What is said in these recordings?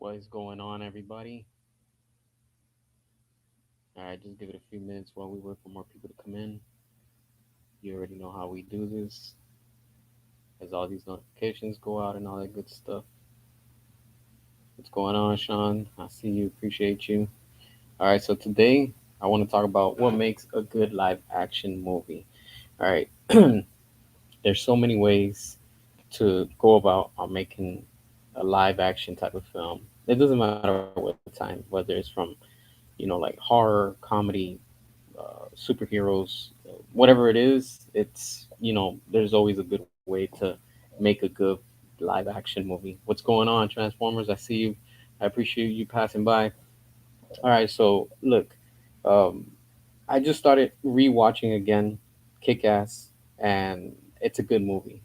What is going on, everybody? All right, just give it a few minutes while we wait for more people to come in. You already know how we do this, as all these notifications go out and all that good stuff. What's going on, Sean? I see you. Appreciate you. All right, so today I want to talk about what makes a good live action movie. All right, there's so many ways to go about on making a live action type of film. It doesn't matter what the time, whether it's from like horror, comedy, superheroes, whatever it is, there's always a good way to make a good live action movie. What's going on, Transformers? I see you. I appreciate you passing by. All right, so look, um, I just started rewatching again Kick Ass, and it's a good movie.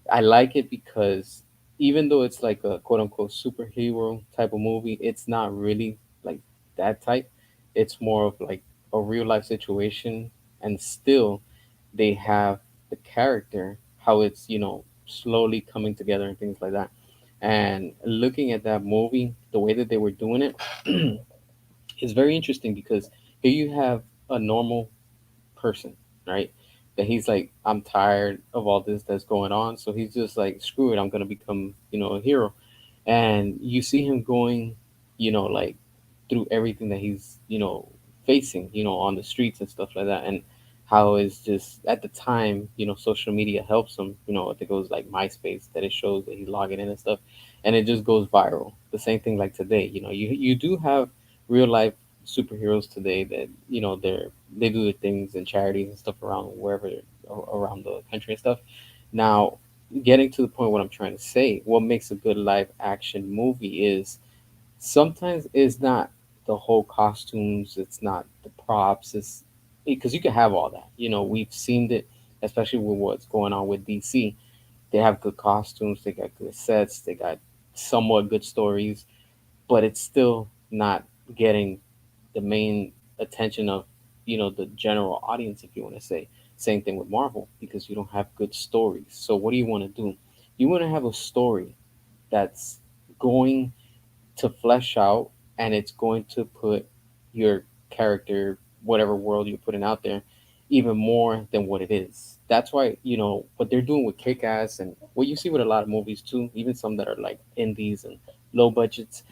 I like it because even though it's like a quote unquote superhero type of movie, it's not really like that type. It's more of like a real life situation, and still they have the character, how it's, slowly coming together and things like that. And looking at that movie, the way that they were doing it is very interesting because here you have a normal person, right? That he's like, I'm tired of all this that's going on. So he's just like, screw it, I'm gonna become, a hero. And you see him going, like through everything that he's, facing, on the streets and stuff like that. And how is just at the time, social media helps him, I think it was like MySpace that it shows that he's logging in and stuff. And it just goes viral. The same thing like today, you do have real life superheroes today that they do the things and charities and stuff around wherever around the country and stuff. Now, getting to the point, what I'm trying to say, what makes a good live action movie is sometimes it's not the whole costumes, it's not the props, it's because you can have all that. We've seen it, especially with what's going on with DC. They have good costumes, they got good sets, they got somewhat good stories, but it's still not getting the main attention of the general audience, if you want to say. Same thing with Marvel, because you don't have good stories. So what do you want to do? You want to have a story that's going to flesh out, and it's going to put your character, whatever world you're putting out there, even more than what it is. That's why, what they're doing with Kick Ass and what you see with a lot of movies too, even some that are like indies and low budgets,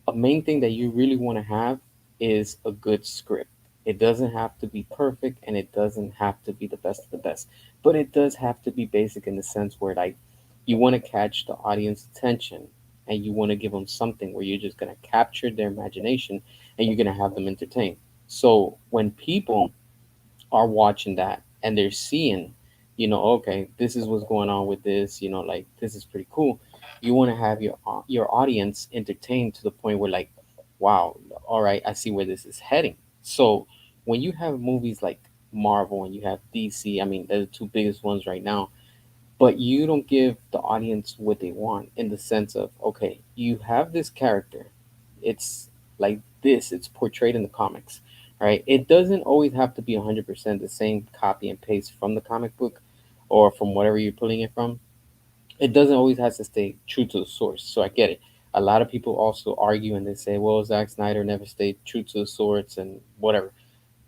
a main thing that you really want to have is a good script. It doesn't have to be perfect, and it doesn't have to be the best of the best, but it does have to be basic in the sense where like you want to catch the audience attention, and you want to give them something where you're just going to capture their imagination, and you're going to have them entertained. So when people are watching that and they're seeing, okay, this is what's going on with this, like this is pretty cool. You want to have your audience entertained to the point where like, wow, all right, I see where this is heading. So when you have movies like Marvel and you have DC, I mean, they're the two biggest ones right now, but you don't give the audience what they want in the sense of, okay, you have this character, it's like this, it's portrayed in the comics, right? It doesn't always have to be 100% the same copy and paste from the comic book or from whatever you're pulling it from. It doesn't always have to stay true to the source. So I get it. A lot of people also argue and they say, well, Zack Snyder never stayed true to the source and whatever.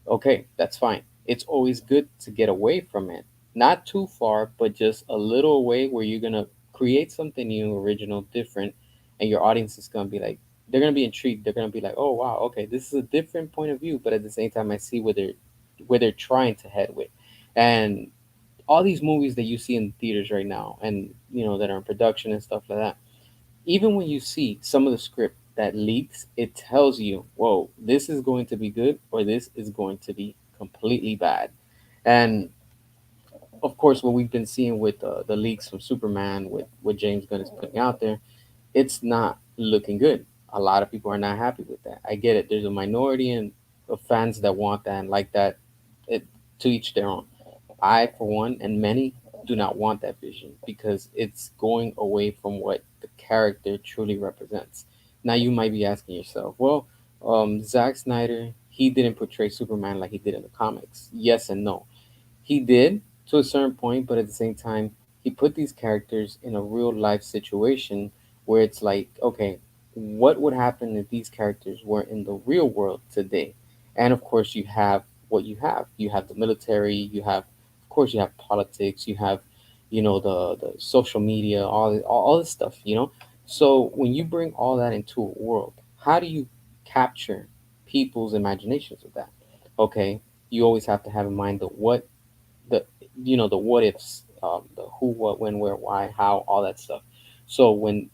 Okay, that's fine. It's always good to get away from it. Not too far, but just a little away where you're going to create something new, original, different, and your audience is going to be like, they're going to be intrigued. They're going to be like, oh, wow, okay, this is a different point of view, but at the same time, I see where they're trying to head with. And all these movies that you see in theaters right now and, that are in production and stuff like that, even when you see some of the script that leaks, it tells you, whoa, this is going to be good or this is going to be completely bad. And of course, what we've been seeing with the leaks from Superman, with what James Gunn is putting out there, it's not looking good. A lot of people are not happy with that. I get it. There's a minority of fans that want that and like that. It, to each their own. I, for one, and many do not want that vision because it's going away from what the character truly represents. Now, you might be asking yourself, well, Zack Snyder, he didn't portray Superman like he did in the comics. Yes and no. He did to a certain point, but at the same time, he put these characters in a real life situation where it's like, okay, what would happen if these characters were in the real world today? And of course, you have what you have. You have the military. You have, of course, you have politics. You have, the social media, all this stuff. So when you bring all that into a world, how do you capture people's imaginations with that? Okay, you always have to have in mind the the what ifs, the who, what, when, where, why, how, all that stuff. So when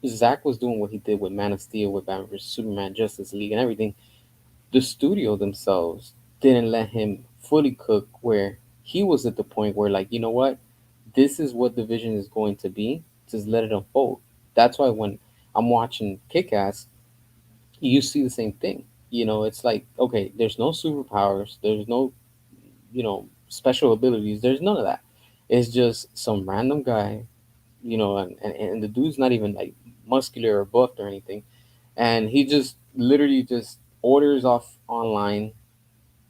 Zach was doing what he did with Man of Steel, with Batman vs Superman, Justice League, and everything, the studio themselves didn't let him fully cook. Where he was at the point where, like, you know what, this is what the vision is going to be. Just let it unfold. That's why when I'm watching Kick Ass, you see the same thing. It's like, okay, there's no superpowers, there's no, special abilities, there's none of that. It's just some random guy, and the dude's not even like muscular or buffed or anything, and he just literally just orders off online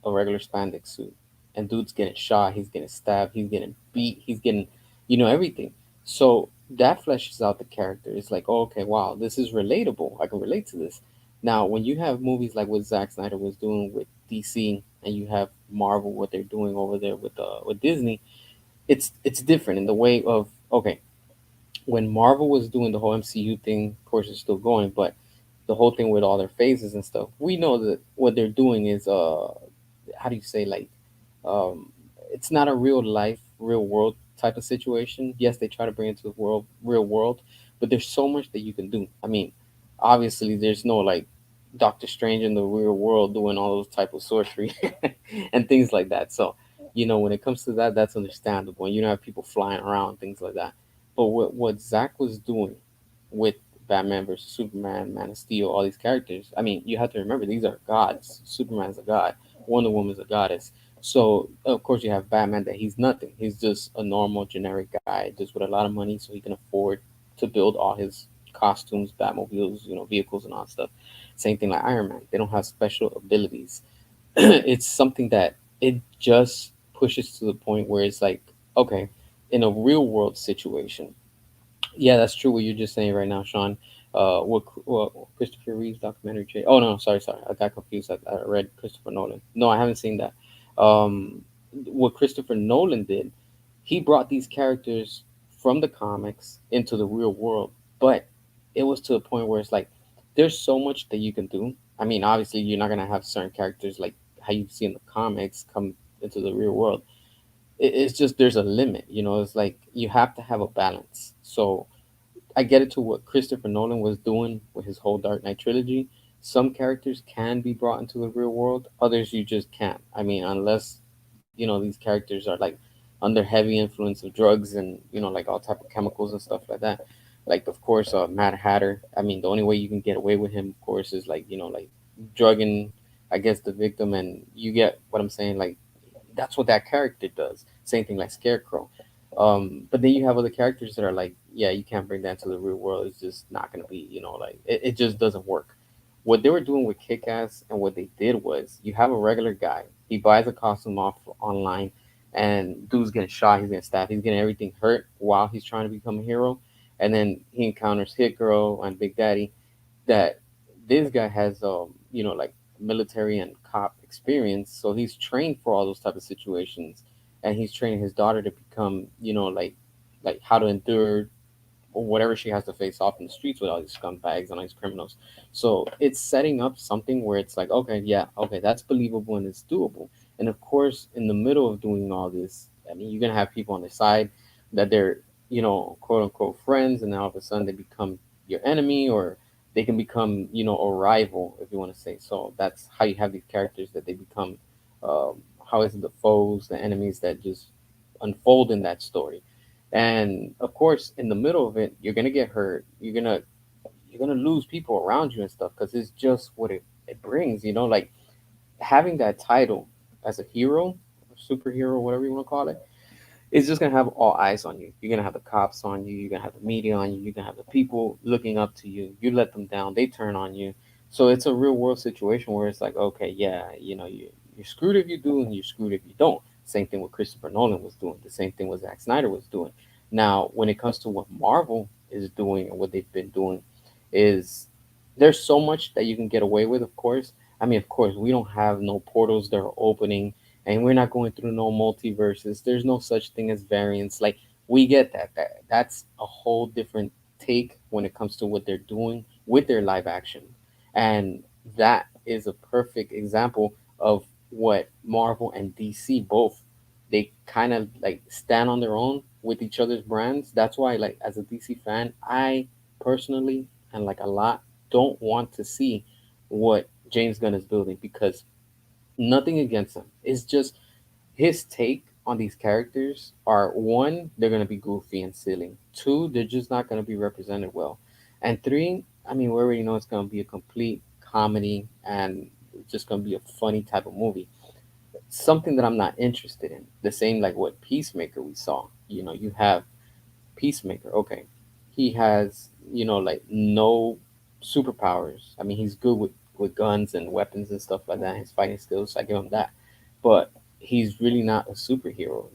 a regular spandex suit, and dude's getting shot, he's getting stabbed, he's getting beat, he's getting, everything. So that fleshes out the character. It's like, oh, okay, wow, this is relatable. I can relate to this. Now, when you have movies like what Zack Snyder was doing with DC, and you have Marvel, what they're doing over there with Disney, it's different in the way of, okay, when Marvel was doing the whole MCU thing, of course it's still going, but the whole thing with all their phases and stuff, we know that what they're doing is, how do you say, like, um it's not a real life, real world type of situation. Yes, they try to bring it to the real world, but there's so much that you can do. I mean, obviously there's no like Doctor Strange in the real world doing all those type of sorcery and things like that. So, when it comes to that, that's understandable. And you don't have people flying around, things like that. But what Zach was doing with Batman versus Superman, Man of Steel, all these characters, I mean, you have to remember these are gods. Superman's a god, Wonder Woman's a goddess. So of course you have Batman, that he's nothing. He's just a normal generic guy, just with a lot of money, so he can afford to build all his costumes, Batmobiles, vehicles and all that stuff. Same thing like Iron Man. They don't have special abilities. It's something that it just pushes to the point where it's like, okay, in a real world situation, yeah, that's true. What you're just saying right now, Sean. What Christopher Reeve's documentary? Oh no, sorry, I got confused. I read Christopher Nolan. No, I haven't seen that. What Christopher Nolan did, he brought these characters from the comics into the real world, but it was to a point where it's like, there's so much that you can do. I mean, obviously, you're not gonna have certain characters like how you see in the comics come into the real world. It's just there's a limit. It's like you have to have a balance. So I get it to what Christopher Nolan was doing with his whole Dark Knight trilogy. Some characters can be brought into the real world, others you just can't. I mean, unless these characters are like under heavy influence of drugs and like all type of chemicals and stuff like that. Like of course, Mad Hatter. I mean, the only way you can get away with him, of course, is like like drugging, I guess, the victim, and you get what I'm saying. Like that's what that character does. Same thing like Scarecrow. But then you have other characters that are like, yeah, you can't bring that to the real world. It's just not gonna be, like it just doesn't work. What they were doing with Kick Ass and what they did was, you have a regular guy, he buys a costume off online, and dude's getting shot, he's getting stabbed, he's getting everything hurt while he's trying to become a hero. And then he encounters Hit Girl and Big Daddy, that this guy has like military and cop experience, so he's trained for all those type of situations, and he's training his daughter to become like how to endure or whatever she has to face off in the streets with all these scumbags and all these criminals. So it's setting up something where it's like, okay, yeah, okay, that's believable and it's doable. And of course, in the middle of doing all this, I mean, you're gonna have people on the side that they're, quote unquote friends, and then all of a sudden they become your enemy, or they can become, a rival, if you want to say. So that's how you have these characters that they become. Um, how is it the foes, the enemies that just unfold in that story? And of course, in the middle of it, you're gonna get hurt. You're gonna lose people around you and stuff, because it's just what it brings. Like having that title as a hero, superhero, whatever you want to call it, it's just gonna have all eyes on you. You're gonna have the cops on you. You're gonna have the media on you. You're gonna have the people looking up to you. You let them down, they turn on you. So it's a real world situation where it's like, okay, yeah, you're screwed if you do, and you're screwed if you don't. Same thing what Christopher Nolan was doing. The same thing what Zack Snyder was doing. Now, when it comes to what Marvel is doing and what they've been doing, is there's so much that you can get away with, of course. I mean, of course, we don't have no portals that are opening, and we're not going through no multiverses. There's no such thing as variants. Like, we get that. That's a whole different take when it comes to what they're doing with their live action. And that is a perfect example of what Marvel and DC both, they kind of like stand on their own with each other's brands. That's why, like, as a DC fan, I personally, and like a lot, don't want to see what James Gunn is building, because nothing against him. It's just his take on these characters are, one, they're gonna be goofy and silly. Two, they're just not gonna be represented well. And three, I mean, we already know it's gonna be a complete comedy and it's just gonna be a funny type of movie. Something that I'm not interested in. The same like what Peacemaker we saw. You have Peacemaker, okay. He has, like no superpowers. I mean, he's good with guns and weapons and stuff like that. His fighting skills, I give him that. But he's really not a superhero,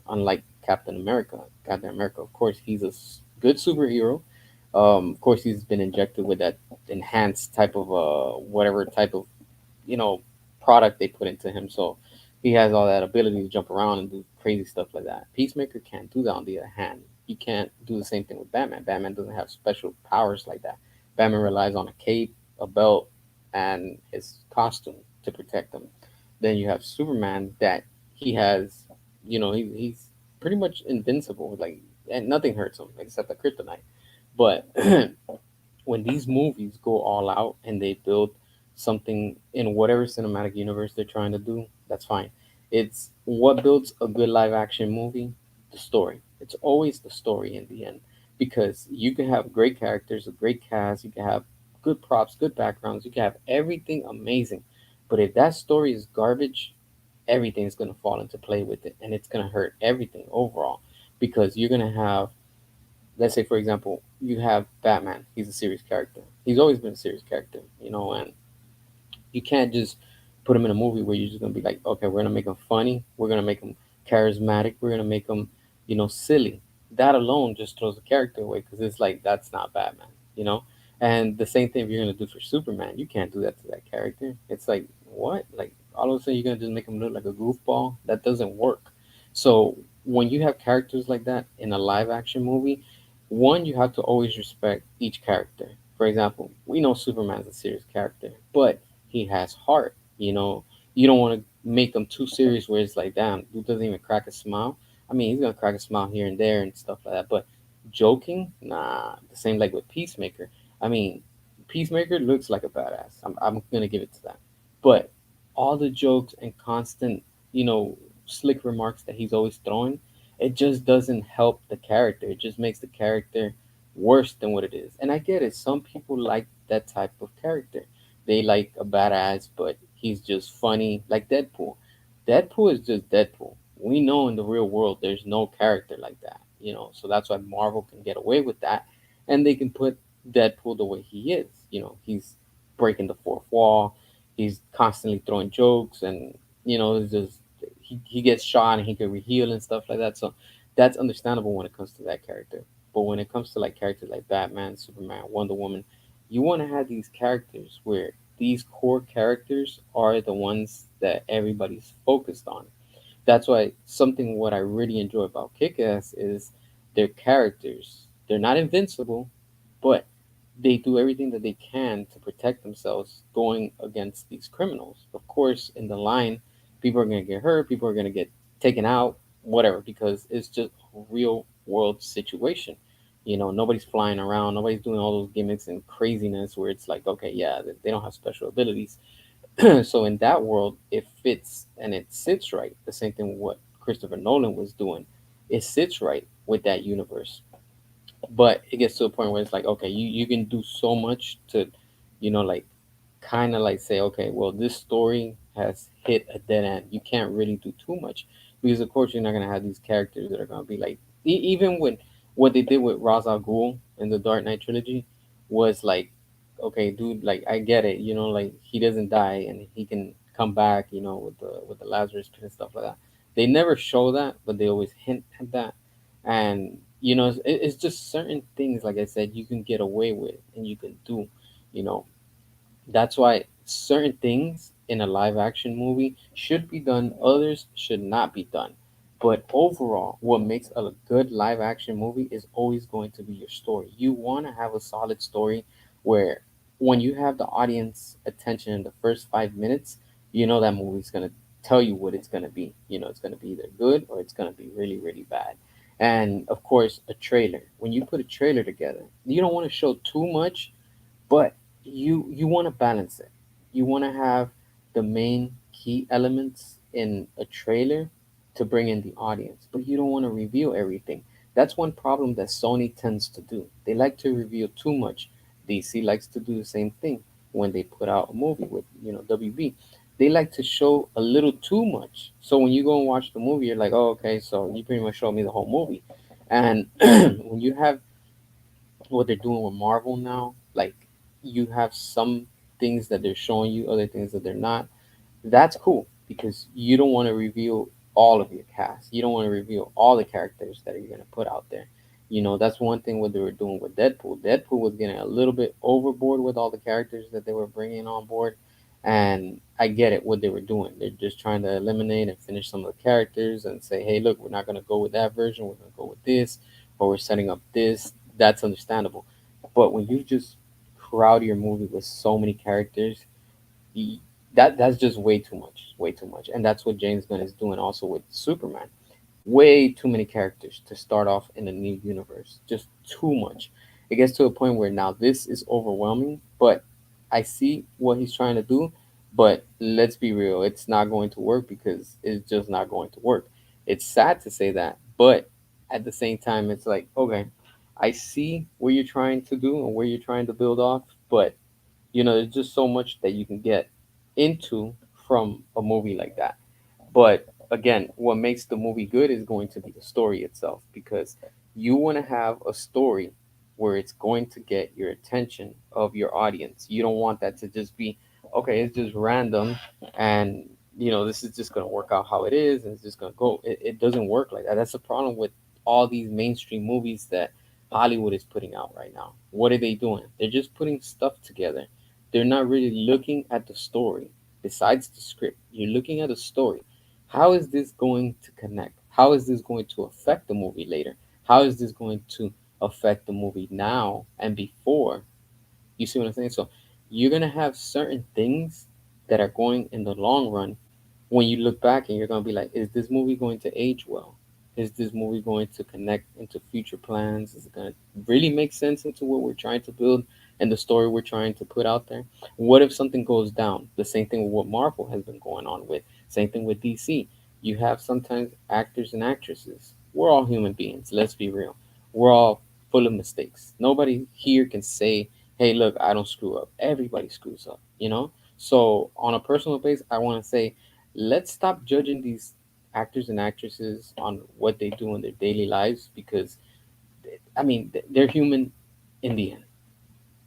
unlike Captain America. Captain America, of course, he's a good superhero. Of course, he's been injected with that enhanced type of whatever type of you know product they put into him. So he has all that ability to jump around and do crazy stuff like that. Peacemaker can't do that. On the other hand, you can't do the same thing with Batman. Batman doesn't have special powers like that. Batman relies on a cape, a belt, and his costume to protect him. Then you have Superman that he has, he's pretty much invincible. Like, and nothing hurts him except the kryptonite. But when these movies go all out and they build something in whatever cinematic universe they're trying to do, that's fine. It's what builds a good live action movie, the story. It's always the story in the end, because you can have great characters, a great cast, you can have good props, good backgrounds, you can have everything amazing. But if that story is garbage, everything's going to fall into play with it, and it's going to hurt everything overall, because you're going to have, let's say for example, you have Batman. He's a serious character. He's always been a serious character, and you can't just put him in a movie where you're just gonna be like, okay, we're gonna make him funny, we're gonna make him charismatic, we're gonna make him, silly. That alone just throws the character away, because it's like that's not Batman, you know. And the same thing if you're gonna do for Superman, you can't do that to that character. It's like, what? Like, all of a sudden you're gonna just make him look like a goofball? That doesn't work. So when you have characters like that in a live action movie, one, you have to always respect each character. For example, we know Superman's a serious character, but he has heart. You don't want to make him too serious where it's like, damn, dude doesn't even crack a smile. I mean, he's gonna crack a smile here and there and stuff like that, but joking, nah. The same like with Peacemaker. I mean, Peacemaker looks like a badass. I'm gonna give it to that. But all the jokes and constant, slick remarks that he's always throwing, it just doesn't help the character. It just makes the character worse than what it is. And I get it. Some people like that type of character. They like a badass, but he's just funny, like Deadpool. Deadpool is just Deadpool. We know in the real world there's no character like that, So that's why Marvel can get away with that, and they can put Deadpool the way he is. He's breaking the fourth wall. He's constantly throwing jokes, and it's just he gets shot and he can reheal and stuff like that. So that's understandable when it comes to that character. But when it comes to like characters like Batman, Superman, Wonder Woman, you want to have these characters where these core characters are the ones that everybody's focused on. That's why something what I really enjoy about Kick-Ass is their characters. They're not invincible, but they do everything that they can to protect themselves going against these criminals. Of course, in the line, people are going to get hurt, people are going to get taken out, whatever, because it's just a real world situation. Nobody's flying around, nobody's doing all those gimmicks and craziness where it's like, okay, yeah, they don't have special abilities. So in that world, it fits and it sits right. The same thing with what Christopher Nolan was doing. It sits right with that universe. But it gets to a point where it's like, okay, you can do so much to, like, kind of like say, okay, well, this story has hit a dead end. You can't really do too much, because of course you're not gonna have these characters that are gonna be like, even when what they did with Ra's al Ghul in the Dark Knight trilogy was like, okay, dude, like, I get it, like, he doesn't die and he can come back, with the Lazarus pit and stuff like that. They never show that, but they always hint at that. And it's just certain things, like I said, you can get away with and you can do, you know That's why certain things in a live action movie should be done, others should not be done. But overall, what makes a good live action movie is always going to be your story. You want to have a solid story where when you have the audience attention in the first 5 minutes, you know that movie's going to tell you what it's going to be. You know, it's going to be either good or it's going to be really, really bad. And of course, a trailer. When you put a trailer together, you don't want to show too much, but you want to balance it. You want to have the main key elements in a trailer to bring in the audience, but you don't want to reveal everything. That's one problem that Sony tends to do. They like to reveal too much. DC likes to do the same thing when they put out a movie with, WB. They like to show a little too much. So when you go and watch the movie, you're like, oh, okay, so you pretty much showed me the whole movie. And when you have what they're doing with Marvel now, like you have some things that they're showing you, other things that they're not. That's cool because you don't want to reveal all of your cast. You don't want to reveal all the characters that you're gonna put out there. That's one thing what they were doing with Deadpool. Deadpool was getting a little bit overboard with all the characters that they were bringing on board, and I get it what they were doing. They're just trying to eliminate and finish some of the characters and say, hey, look, we're not gonna go with that version. We're gonna go with this, or we're setting up this. That's understandable. But when you just crowd your movie with so many characters, y- that's just way too much, and that's what James Gunn is doing also with Superman. Way too many characters to start off in a new universe, just too much. It gets to a point where now this is overwhelming, but I see what he's trying to do, but let's be real, it's not going to work because it's just not going to work. It's sad to say that, but at the same time, it's like, okay, I see what you're trying to do and where you're trying to build off, but there's just so much that you can get into from a movie like that. But again, what makes the movie good is going to be the story itself, because you want to have a story where it's going to get your attention of your audience. You don't want that to just be, okay, it's just random, and this is just going to work out how it is and it's just going to go. It doesn't work like that. That's the problem with all these mainstream movies that Hollywood is putting out right now. What are they doing? They're just putting stuff together. They're not really looking at the story. Besides the script, you're looking at the story. How is this going to connect? How is this going to affect the movie later? How is this going to affect the movie now and before? You see what I'm saying? So you're gonna have certain things that are going in the long run when you look back and you're gonna be like, is this movie going to age well? Is this movie going to connect into future plans? Is it gonna really make sense into what we're trying to build and the story we're trying to put out there? What if something goes down? The same thing with what Marvel has been going on with. Same thing with DC. You have sometimes actors and actresses. We're all human beings. Let's be real. We're all full of mistakes. Nobody here can say, hey, look, I don't screw up. Everybody screws up. So, on a personal base, I want to say, let's stop judging these actors and actresses on what they do in their daily lives because, I mean, they're human in the end.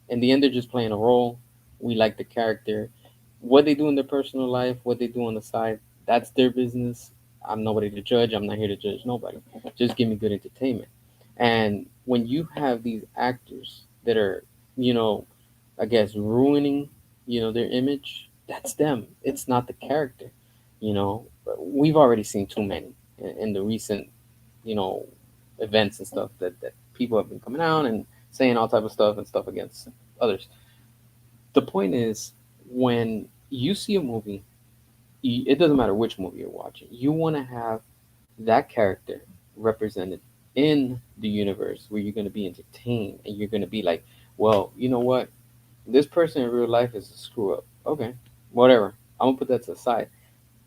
In the end, they're just playing a role. We like the character. What they do in their personal life, what they do on the side, that's their business. I'm nobody to judge. I'm not here to judge nobody. Just give me good entertainment. And when you have these actors that are, you know, I guess ruining, their image, that's them. It's not the character. You know, we've already seen too many in the recent, you know, events and stuff that people have been coming out and saying all type of stuff and stuff against others. The point is, when you see a movie, it doesn't matter which movie you're watching. You want to have that character represented in the universe where you're going to be entertained and you're going to be like, well, you know what? This person in real life is a screw up. Okay, whatever. I'm gonna put that to the side.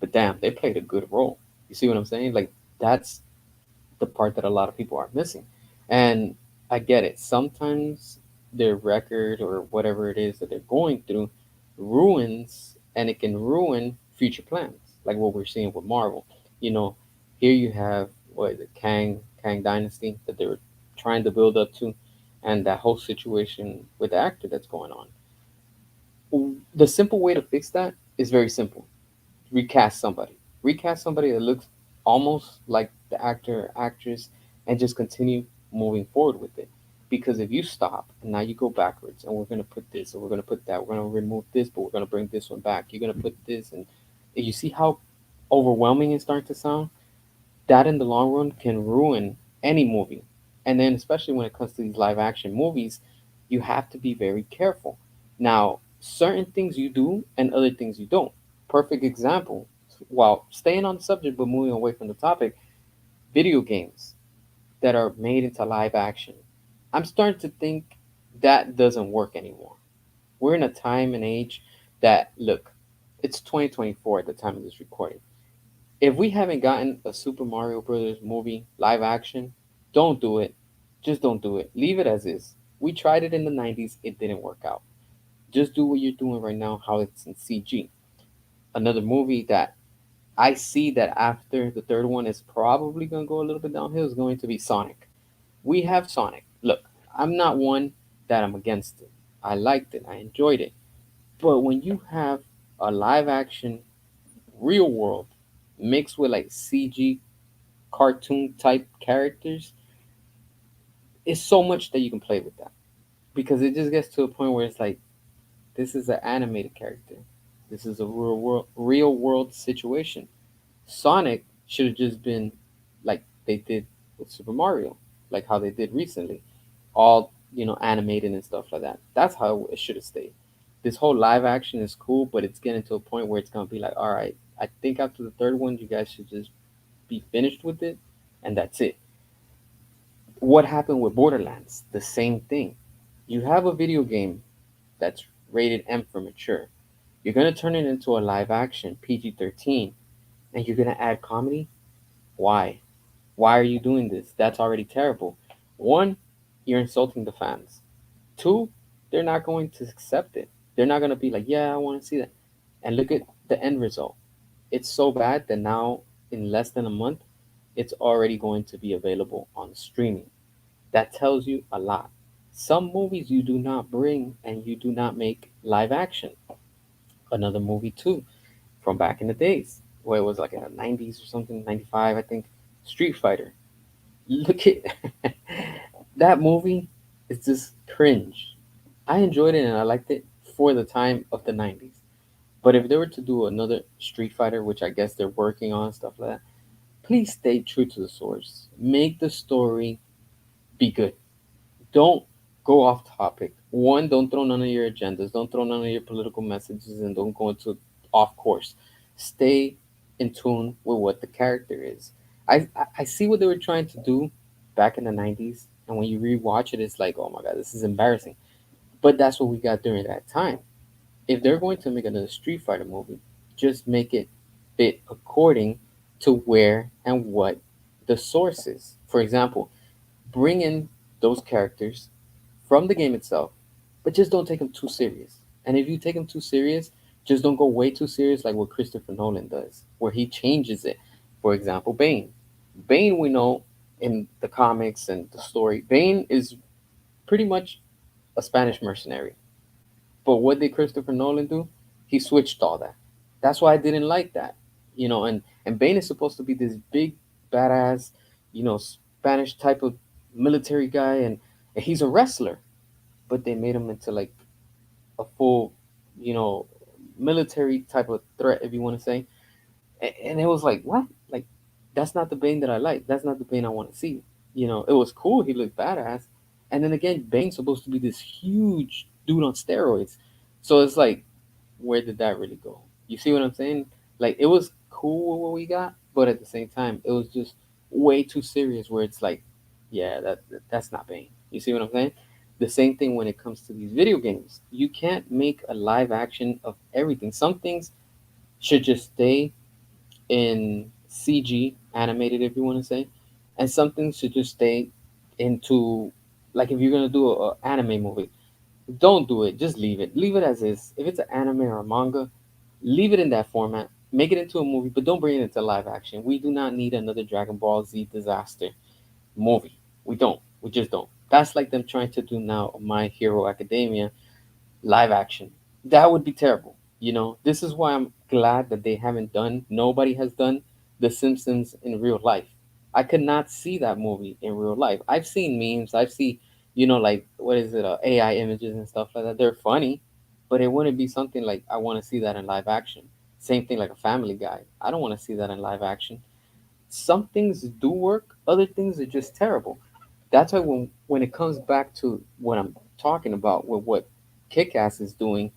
But damn, they played a good role. You see what I'm saying? Like that's the part that a lot of people are missing. And I get it. Sometimes their record or whatever it is that they're going through ruins, and it can ruin future plans, like what we're seeing with Marvel. You know, here you have what is it, Kang Dynasty that they were trying to build up to, and that whole situation with the actor that's going on. The simple way to fix that is very simple: recast somebody. Recast somebody that looks almost like the actor or actress and just continue moving forward with it. Because if you stop and now you go backwards and we're going to put this and we're going to put that, we're going to remove this, but we're going to bring this one back. You're going to put this, and you see how overwhelming it's starting to sound? That in the long run can ruin any movie. And then, especially when it comes to these live action movies, you have to be very careful. Now, certain things you do and other things you don't. Perfect example, while staying on the subject but moving away from the topic, video games that are made into live action. I'm starting to think that doesn't work anymore. We're in a time and age that, look, it's 2024 at the time of this recording. If we haven't gotten a Super Mario Brothers movie live action, don't do it. Just don't do it. Leave it as is. We tried it in the 90s, it didn't work out. Just do what you're doing right now, how it's in CG. Another movie that I see that after the third one is probably going to go a little bit downhill is going to be Sonic. We have Sonic. Look, I'm not one that I'm against it. I liked it, I enjoyed it. But when you have a live action, real world mixed with like CG cartoon type characters, it's so much that you can play with that. Because it just gets to a point where it's like, this is an animated character. This is a real world situation. Sonic should have just been like they did with Super Mario, like how they did recently, all animated and stuff like that. That's how it should have stayed. This whole live action is cool, but it's getting to a point where it's gonna be like, all right, I think after the third one, you guys should just be finished with it, and that's it. What happened with Borderlands? The same thing. You have a video game that's rated M for mature. You're gonna turn it into a live action PG-13, and you're gonna add comedy. Why? Why are you doing this? That's already terrible. One, you're insulting the fans. Two, they're not going to accept it. They're not going to be like, yeah, I want to see that. And look at the end result. It's so bad that now, in less than a month, it's already going to be available on streaming. That tells you a lot. Some movies you do not bring and you do not make live action. Another movie, too, from back in the days, where it was like in the 90s or something, 95, I think, Street Fighter. Look at that movie is just cringe. I enjoyed it and I liked it for the time of the 90s. But if they were to do another Street Fighter, which I guess they're working on, stuff like that, please stay true to the source. Make the story be good. Don't go off topic. One, don't throw none of your agendas, don't throw none of your political messages, and don't go into off course. Stay in tune with what the character is. I see what they were trying to do back in the 90s, and when you rewatch it, it's like, oh my god, this is embarrassing. But that's what we got during that time. If they're going to make another Street Fighter movie, just make it fit according to where and what the source is. For example, bring in those characters from the game itself, but just don't take them too serious. And if you take them too serious, just don't go way too serious like what Christopher Nolan does, where he changes it. For example, Bane. Bane, we know in the comics and the story, Bane is pretty much a Spanish mercenary. But what did Christopher Nolan do? He switched all that. That's why I didn't like that. And Bane is supposed to be this big badass, Spanish type of military guy, and he's a wrestler, but they made him into like a full, you know, military type of threat, if you want to say. And it was like, what? Like, that's not the Bane that I like. That's not the Bane I want to see. It was cool. He looked badass. And then again, Bane's supposed to be this huge dude on steroids. So it's like, where did that really go? You see what I'm saying? Like, it was cool with what we got, but at the same time, it was just way too serious. Where it's like, yeah, that's not Bane. You see what I'm saying? The same thing when it comes to these video games. You can't make a live action of everything. Some things should just stay in CG, animated, if you want to say, and some things should just stay into, like, if you're gonna do a anime movie, don't do it. Just leave it. Leave it as is. If it's an anime or a manga, leave it in that format. Make it into a movie, but don't bring it into live action. We do not need another Dragon Ball Z disaster movie. We don't. We just don't. That's like them trying to do now My Hero Academia live action. That would be terrible. This is why I'm glad that they haven't done, nobody has done The Simpsons in real life. I could not see that movie in real life. I've seen memes, I've seen, like what is it, AI images and stuff like that. They're funny, but it wouldn't be something like I want to see that in live action. Same thing like a Family Guy. I don't want to see that in live action. Some things do work, other things are just terrible. That's why when it comes back to what I'm talking about with what Kick Ass is doing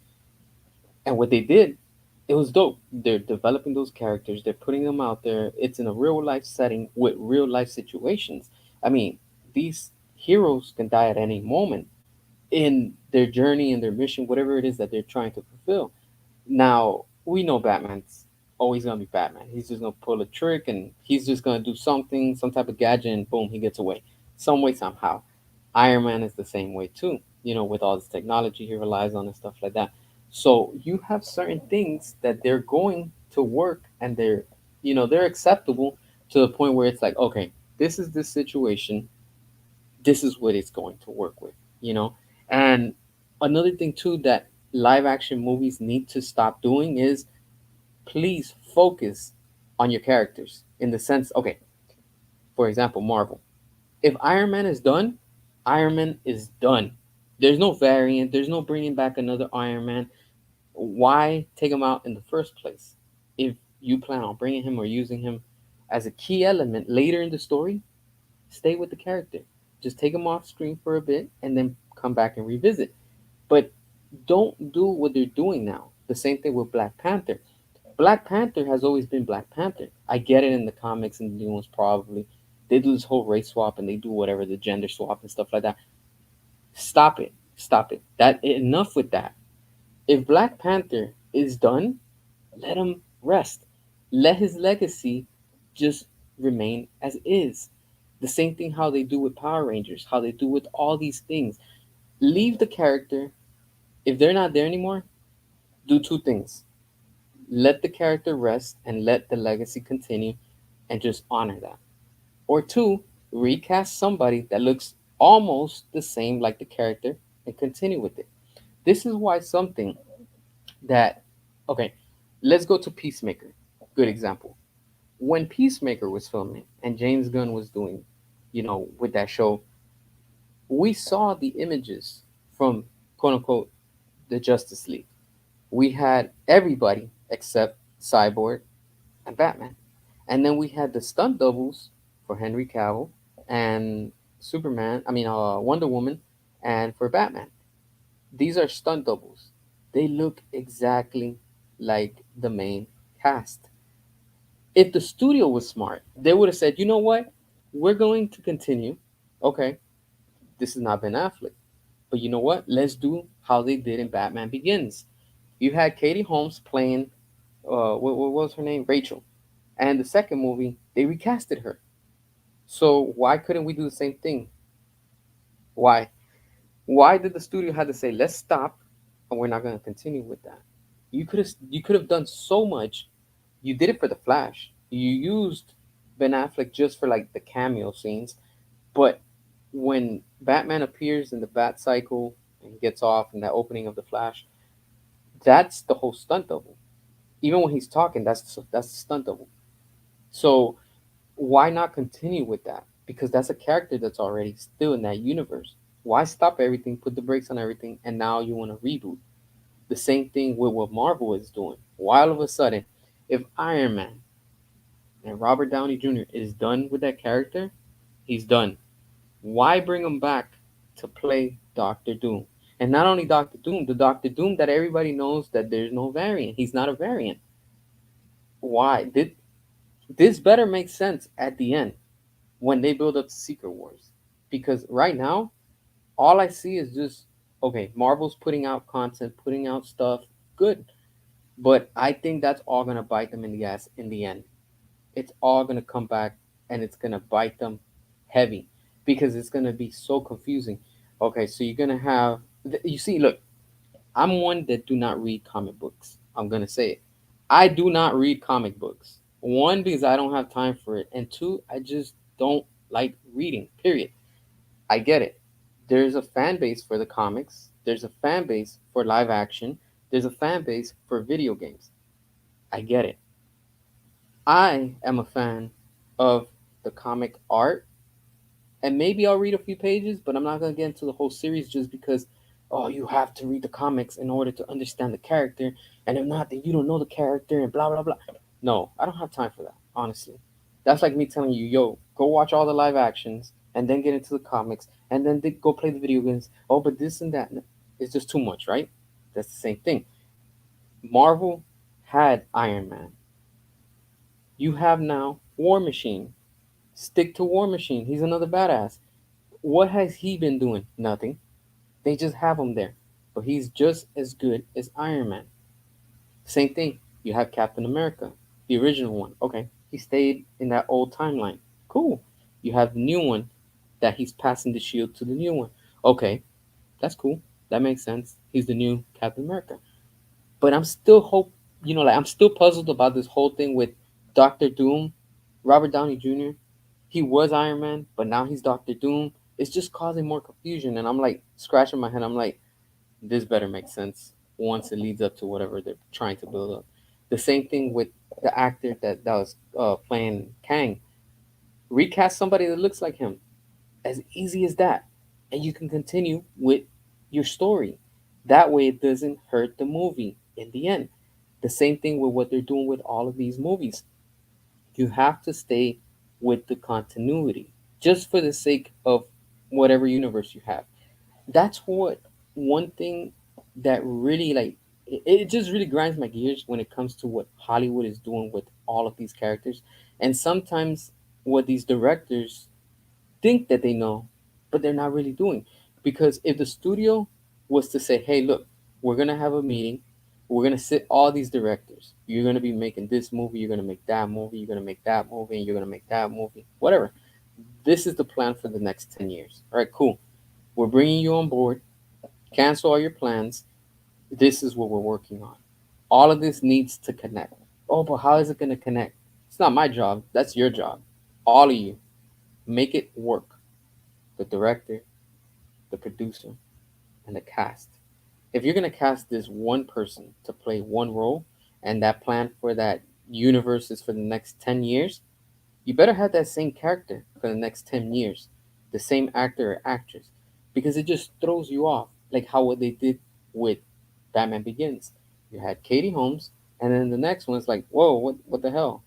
and what they did, it was dope. They're developing those characters, they're putting them out there. It's in a real life setting with real life situations. I mean, these heroes can die at any moment in their journey and their mission, whatever it is that they're trying to fulfill. Now, we know Batman's always gonna be Batman. He's just gonna pull a trick and he's just gonna do something, some type of gadget, and boom, he gets away. Some way, somehow. Iron Man is the same way too, with all this technology he relies on and stuff like that. So you have certain things that they're going to work and they're acceptable to the point where it's like, okay, this is this situation, this is what it's going to work with. And another thing too that live action movies need to stop doing is please focus on your characters in the sense, okay, for example, Marvel. If Iron Man is done, Iron Man is done. There's no variant, there's no bringing back another Iron Man. Why take him out in the first place? If you plan on bringing him or using him as a key element later in the story, stay with the character. Just take him off screen for a bit and then come back and revisit. But don't do what they're doing now. The same thing with Black Panther. Black Panther has always been Black Panther. I get it in the comics and the new ones probably. They do this whole race swap and they do whatever, the gender swap and stuff like that. Stop it. Stop it. That enough with that. If Black Panther is done, let him rest. Let his legacy just remain as is. The same thing how they do with Power Rangers, how they do with all these things. Leave the character. If they're not there anymore, do two things. Let the character rest and let the legacy continue and just honor that. Or two, recast somebody that looks almost the same like the character and continue with it. This is why something that, okay, let's go to Peacemaker. Good example. When Peacemaker was filming and James Gunn was doing, with that show, we saw the images from quote unquote the Justice League. We had everybody except Cyborg and Batman. And then we had the stunt doubles for Henry Cavill and Wonder Woman, and for Batman. These are stunt doubles. They look exactly like the main cast. If the studio was smart, they would have said, you know what? We're going to continue. Okay, this has not Ben Affleck. But you know what? Let's do how they did in Batman Begins. You had Katie Holmes playing, what was her name? Rachel. And the second movie, they recasted her. So why couldn't we do the same thing? Why? Why did the studio have to say, let's stop and we're not going to continue with that? You could have done so much. You did it for the Flash. You used Ben Affleck just for like the cameo scenes, but when Batman appears in the Bat Cycle and gets off in that opening of the Flash, that's the whole stunt double. Even when he's talking, that's the stunt double. So why not continue with that? Because that's a character that's already still in that universe. Why stop everything, put the brakes on everything, and now you want to reboot? The same thing with what Marvel is doing. Why all of a sudden, if Iron Man and Robert Downey Jr. is done with that character, he's done. Why bring him back to play Doctor Doom? And not only Doctor Doom, the Doctor Doom that everybody knows that there's no variant. He's not a variant. Why? Did this better make sense at the end when they build up to Secret Wars? Because right now, all I see is just okay, Marvel's putting out content, putting out stuff, good. But I think that's all gonna bite them in the ass in the end. It's all gonna come back and it's gonna bite them heavy because it's gonna be so confusing. Okay, so you're gonna have you see, look, I'm one that do not read comic books. I'm gonna say it. I do not read comic books. One, because I don't have time for it, and two, I just don't like reading. Period. I get it. There's a fan base for the comics. There's a fan base for live action. There's a fan base for video games. I get it. I am a fan of the comic art and maybe I'll read a few pages, but I'm not gonna get into the whole series just because. Oh, you have to read the comics in order to understand the character, and if not, then you don't know the character, and blah blah blah. No, I don't have time for that. Honestly, that's like me telling you, yo, go watch all the live actions, and then get into the comics, and then go play the video games. Oh, but this and that, it's just too much, right? That's the same thing. Marvel had Iron Man. You have now War Machine. Stick to War Machine. He's another badass. What has he been doing? Nothing. They just have him there. But he's just as good as Iron Man. Same thing. You have Captain America, the original one. Okay. He stayed in that old timeline. Cool. You have the new one that he's passing the shield to the new one. Okay. That's cool. That makes sense. He's the new Captain America. But I'm still like I'm still puzzled about this whole thing with Doctor Doom, Robert Downey Jr. He was Iron Man, but now he's Doctor Doom. It's just causing more confusion, and I'm like scratching my head. I'm like, this better make sense once it leads up to whatever they're trying to build up. The same thing with the actor that was playing Kang. Recast somebody that looks like him, as easy as that, and you can continue with your story. That way, it doesn't hurt the movie in the end. The same thing with what they're doing with all of these movies. You have to stay with the continuity just for the sake of whatever universe you have. That's what one thing that really like it just really grinds my gears when it comes to what Hollywood is doing with all of these characters, and sometimes what these directors think that they know, but they're not really doing. Because if the studio was to say, hey, look, we're going to have a meeting, we're going to sit all these directors. You're going to be making this movie, you're going to make that movie, you're going to make that movie, and you're going to make that movie, whatever. This is the plan for the next 10 years. All right, cool. We're bringing you on board. Cancel all your plans. This is what we're working on. All of this needs to connect. Oh, but how is it going to connect? It's not my job. That's your job. All of you. Make it work. The director, the producer, and the cast. If you're gonna cast this one person to play one role, and that plan for that universe is for the next 10 years, you better have that same character for the next 10 years, the same actor or actress, because it just throws you off, like how what they did with Batman Begins. You had Katie Holmes, and then the next one's like, whoa, what the hell?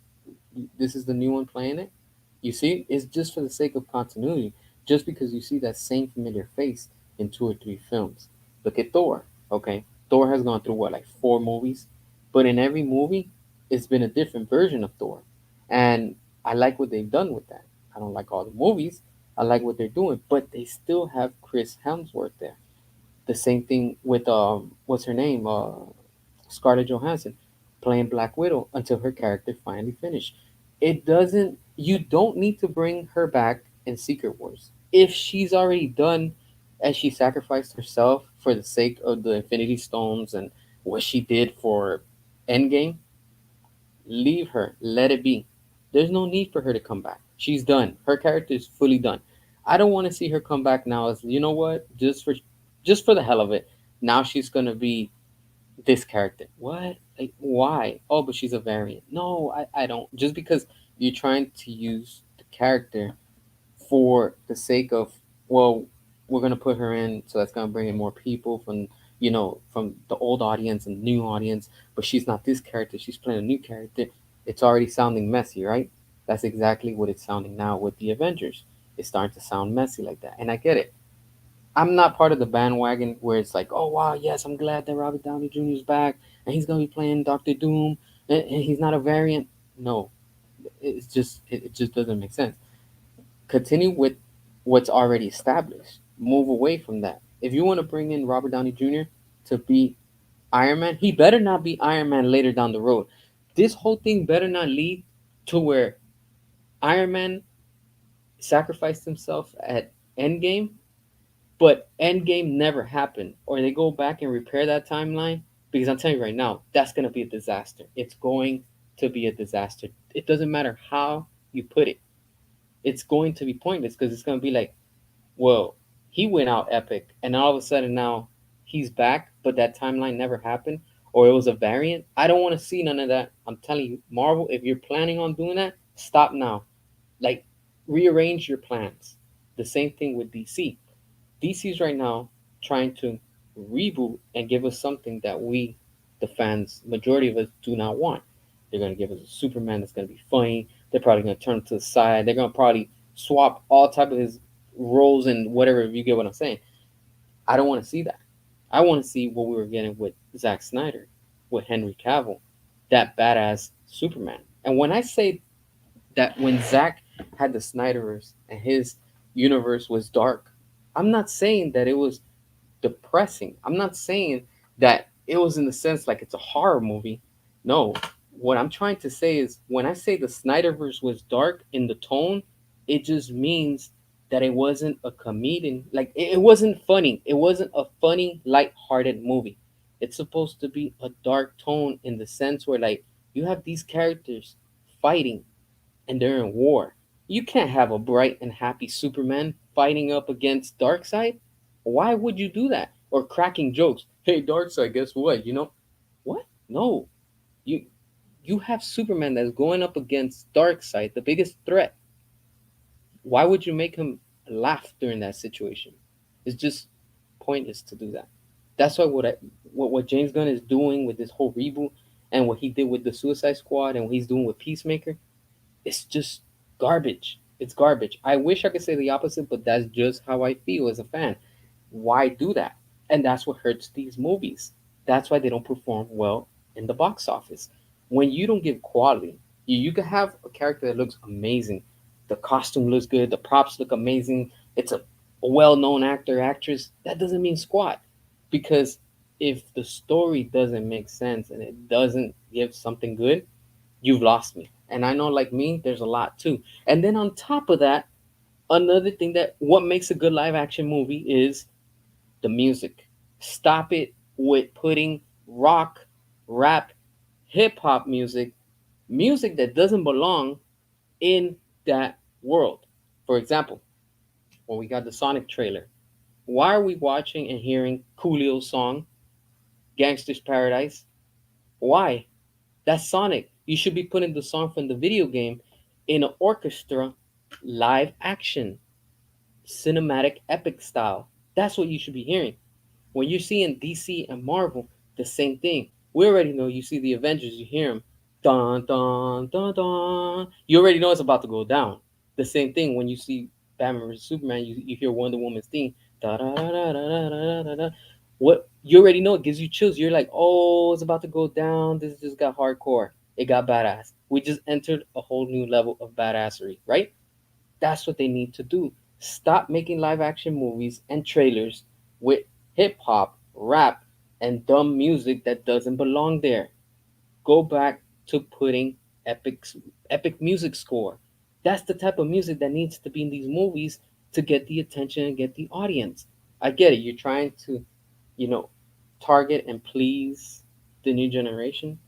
This is the new one playing it. You see, it's just for the sake of continuity, just because you see that same familiar face in 2 or 3 films. Look at Thor. Okay, Thor has gone through what, like 4 movies, but in every movie, it's been a different version of Thor, and I like what they've done with that. I don't like all the movies. I like what they're doing, but they still have Chris Hemsworth there. The same thing with what's her name? Scarlett Johansson playing Black Widow until her character finally finished. It doesn't. You don't need to bring her back in Secret Wars if she's already done, as she sacrificed herself for the sake of the Infinity Stones and what she did for Endgame. Leave her. Let it be. There's no need for her to come back. She's done. Her character is fully done. I don't want to see her come back now as you know what? Just for the hell of it. Now she's gonna be this character. What? Like, why? Oh, but she's a variant. No, I don't. Just because you're trying to use the character for the sake of, well, we're gonna put her in, so that's gonna bring in more people from the old audience and new audience. But she's not this character. She's playing a new character. It's already sounding messy, right? That's exactly what it's sounding now with the Avengers. It's starting to sound messy like that, and I get it. I'm not part of the bandwagon where it's like, oh wow, yes, I'm glad that Robert Downey Jr. is back and he's gonna be playing Doctor Doom and he's not a variant. No, it just doesn't make sense. Continue with what's already established. Move away from that. If you want to bring in Robert Downey Jr. to be Iron Man, he better not be Iron Man later down the road. This whole thing better not lead to where Iron Man sacrificed himself at Endgame, but Endgame never happened, or they go back and repair that timeline. Because I'm telling you right now, that's gonna be a disaster. It's going to be a disaster. It doesn't matter how you put it. It's going to be pointless because it's gonna be like, well, he went out epic, and all of a sudden now he's back, but that timeline never happened, or it was a variant. I don't want to see none of that. I'm telling you, Marvel, if you're planning on doing that, stop now. Like, rearrange your plans. The same thing with DC. DC's right now trying to reboot and give us something that we, the fans, majority of us, do not want. They're gonna give us a Superman that's gonna be funny. They're probably gonna turn him to the side. They're gonna probably swap all type of his roles and whatever. If you get what I'm saying, I don't want to see that. I want to see what we were getting with Zack Snyder, with Henry Cavill, that badass Superman. And when I say that, when Zack had the Snyderverse and his universe was dark, I'm not saying that it was depressing. I'm not saying that it was in the sense like it's a horror movie. No, what I'm trying to say is when I say the Snyderverse was dark in the tone, it just means that it wasn't a comedian. Like it wasn't funny. It wasn't a funny, light-hearted movie. It's supposed to be a dark tone in the sense where like you have these characters fighting and they're in war. You can't have a bright and happy Superman fighting up against Darkseid. Why would you do that? Or cracking jokes. Hey, Darkseid, guess what? What? No. You you have Superman that's going up against Darkseid, the biggest threat. Why would you make him laugh during that situation? It's just pointless to do that. That's why what James Gunn is doing with this whole reboot and what he did with the Suicide Squad and what he's doing with Peacemaker, it's just garbage. It's garbage. I wish I could say the opposite, but that's just how I feel as a fan. Why do that? And that's what hurts these movies. That's why they don't perform well in the box office. When you don't give quality, you can have a character that looks amazing. The costume looks good, the props look amazing. It's a well known actor, actress. That doesn't mean squat. Because if the story doesn't make sense and it doesn't give something good, you've lost me. And I know, like me, there's a lot too. And then on top of that, another thing that what makes a good live action movie is the music. Stop it with putting rock, rap, hip hop music, music that doesn't belong in that world. For example, when we got the Sonic trailer, why are we watching and hearing Coolio's song, Gangster's Paradise? Why? That's Sonic. You should be putting the song from the video game in an orchestra, live action, cinematic epic style. That's what you should be hearing. When you're seeing DC and Marvel, the same thing. We already know you see the Avengers, you hear them, dun dun dun dun. You already know it's about to go down. The same thing when you see Batman vs Superman, you hear Wonder Woman's theme, da da da da da da da da. What you already know, it gives you chills. You're like, oh, it's about to go down. This just got hardcore. It got badass. We just entered a whole new level of badassery, right? That's what they need to do. Stop making live action movies and trailers with hip hop, rap, and dumb music that doesn't belong there. Go back to putting epic epic music score. That's the type of music that needs to be in these movies to get the attention and get the audience. I get it. You're trying to, you know, target and please the new generation.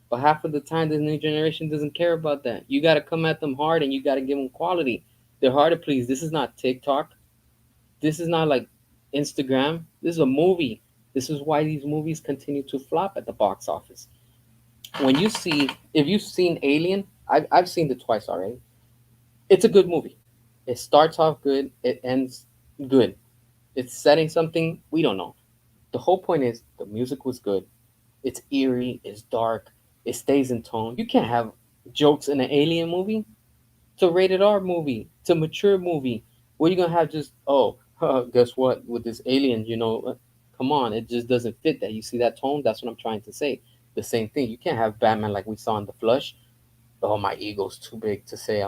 But half of the time, the new generation doesn't care about that. You got to come at them hard and you got to give them quality. They're hard to please. This is not TikTok. This is not like Instagram. This is a movie. This is why these movies continue to flop at the box office. When you see, if you've seen Alien, I've seen it twice already. It's a good movie. It starts off good, it ends good. It's setting something we don't know. The whole point is the music was good. It's eerie, it's dark, it stays in tone. You can't have jokes in an alien movie. It's a rated R movie. It's a mature movie. What are you gonna have just guess what? With this alien, come on, it just doesn't fit that. You see that tone? That's what I'm trying to say. The same thing. You can't have Batman like we saw in the Flush. Oh, my ego's too big to say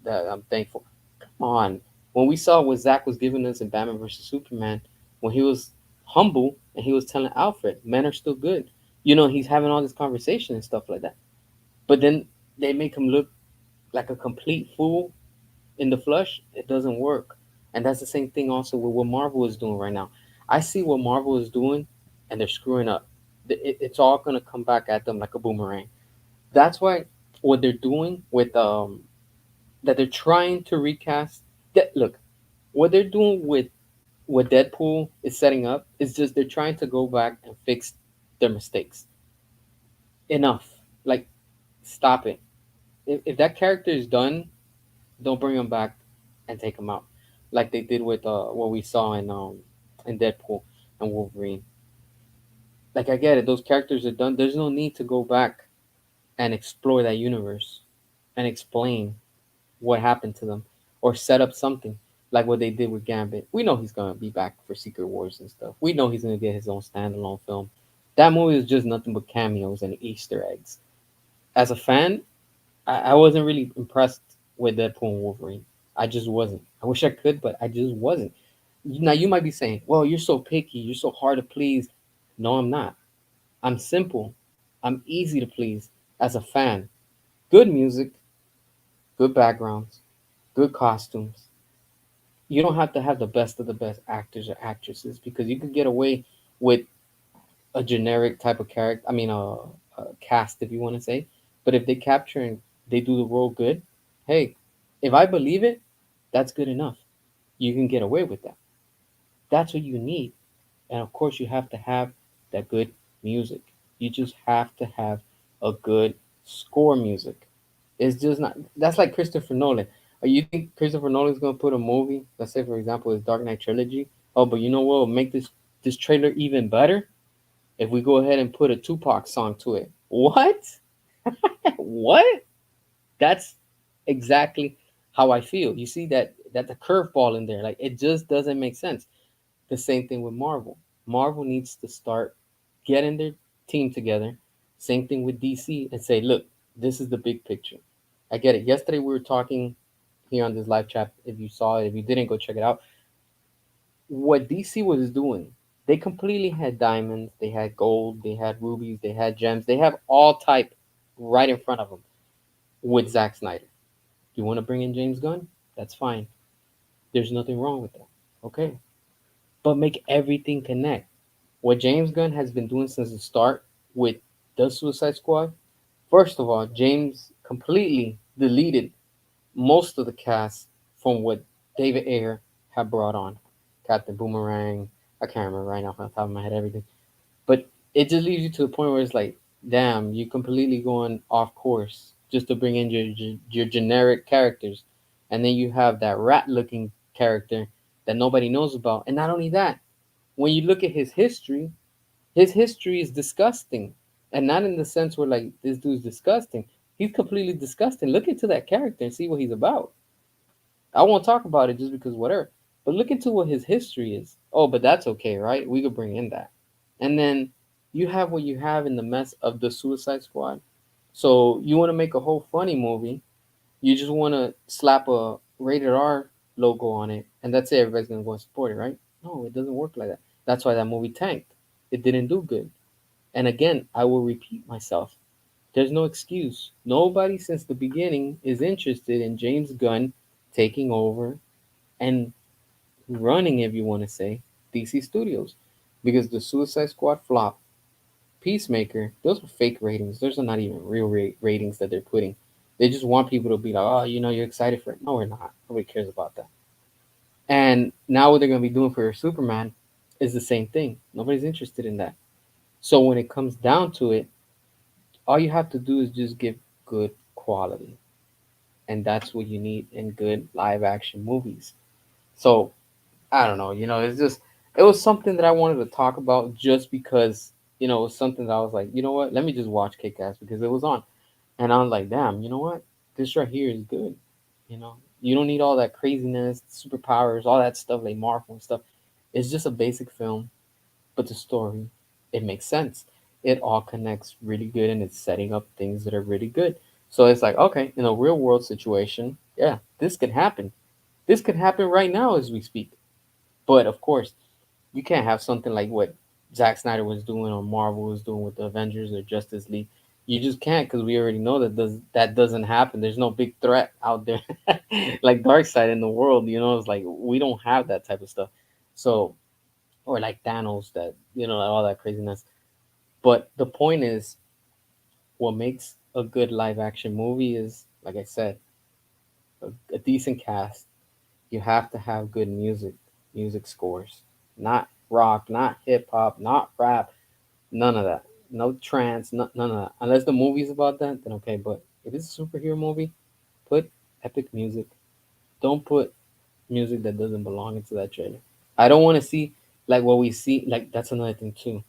that I'm thankful. Come on. When we saw what Zach was giving us in Batman versus Superman, when he was humble and he was telling Alfred, men are still good. He's having all this conversation and stuff like that. But then they make him look like a complete fool in the flush. It doesn't work. And that's the same thing also with what Marvel is doing right now. I see what Marvel is doing and they're screwing up. It's all going to come back at them like a boomerang. That's why what they're doing with that they're trying to recast that look what they're doing with what Deadpool is setting up is just they're trying to go back and fix their mistakes. Enough. Like, stop it. If that character is done, don't bring him back and take him out. like they did with what we saw in Deadpool and Wolverine. Like I get it, those characters are done. There's no need to go back and explore that universe and explain what happened to them or set up something like what they did with Gambit. We know he's gonna be back for Secret Wars and stuff. We know he's gonna get his own standalone film. That movie was just nothing but cameos and Easter eggs. As a fan, I wasn't really impressed with Deadpool and Wolverine. I just wasn't. I wish I could, but I just wasn't. Now you might be saying, "Well, you're so picky. You're so hard to please." No, I'm not. I'm simple. I'm easy to please as a fan. Good music, good backgrounds, good costumes. You don't have to have the best of the best actors or actresses because you could get away with a generic type of character. I mean, a cast, if you want to say. But if they capture and they do the role good, hey, if I believe it, that's good enough. You can get away with that. That's what you need. And of course, you have to have that good music. You just have to have a good score music. It's just not. That's like Christopher Nolan. You think Christopher Nolan's gonna put a movie? Let's say, for example, his Dark Knight trilogy. Oh, but you know what will make this trailer even better? If we go ahead and put a Tupac song to it. What? What? That's exactly how I feel. You see that the curveball in there, like it just doesn't make sense. The same thing with Marvel. Marvel needs to start getting their team together. Same thing with DC and say, look, this is the big picture. I get it. Yesterday we were talking here on this live chat. If you saw it, if you didn't, go check it out. What DC was doing, they completely had diamonds, they had gold, they had rubies, they had gems, they have all type right in front of them with Zack Snyder. You want to bring in James Gunn? That's fine. There's nothing wrong with that. Okay. But make everything connect. What James Gunn has been doing since the start with the Suicide Squad, first of all, James completely deleted most of the cast from what David Ayer had brought on. Captain Boomerang, I can't remember right now from the top of my head everything. But it just leaves you to the point where it's like, damn, you completely going off course just to bring in your generic characters, and then you have that rat looking character that nobody knows about. And not only that, when you look at his history is disgusting, and not in the sense where like this dude's disgusting. He's completely disgusting. Look into that character and see what he's about. I won't talk about it just because whatever. But look into what his history is. Oh, but that's okay, right? We could bring in that. And then you have what you have in the mess of the Suicide Squad. So you want to make a whole funny movie. You just want to slap a rated R logo on it, and that's it. Everybody's gonna go and support it, right? No, it doesn't work like that. That's why that movie tanked. It didn't do good. And again, I will repeat myself. There's no excuse. Nobody since the beginning is interested in James Gunn taking over and running, if you want to say, DC Studios. Because the Suicide Squad flop, Peacemaker, those are fake ratings. Those are not even real ratings that they're putting. They just want people to be like, oh, you're excited for it. No, we're not. Nobody cares about that. And now what they're going to be doing for Superman is the same thing. Nobody's interested in that. So when it comes down to it, all you have to do is just give good quality. And that's what you need in good live action movies. So I don't know, it's just it was something that I wanted to talk about just because, it was something that I was like, you know what, let me just watch Kick Ass because it was on. And I was like, damn, you know what? This right here is good. You know, you don't need all that craziness, superpowers, all that stuff like Marvel and stuff. It's just a basic film, but the story, it makes sense. It all connects really good and it's setting up things that are really good. So it's like, okay, in a real world situation, yeah, this could happen. This could happen right now as we speak. But of course, you can't have something like what Zack Snyder was doing or Marvel was doing with the Avengers or Justice League. You just can't because we already know that doesn't happen. There's no big threat out there like Darkseid in the world. It's like we don't have that type of stuff. So or like Thanos, that all that craziness. But the point is, what makes a good live action movie is, like I said, a decent cast. You have to have good music scores, not rock, not hip hop, not rap, none of that. No trance, none of that. Unless the movie's about that, then okay. But if it's a superhero movie, put epic music. Don't put music that doesn't belong into that trailer. I don't want to see like what we see. Like that's another thing too.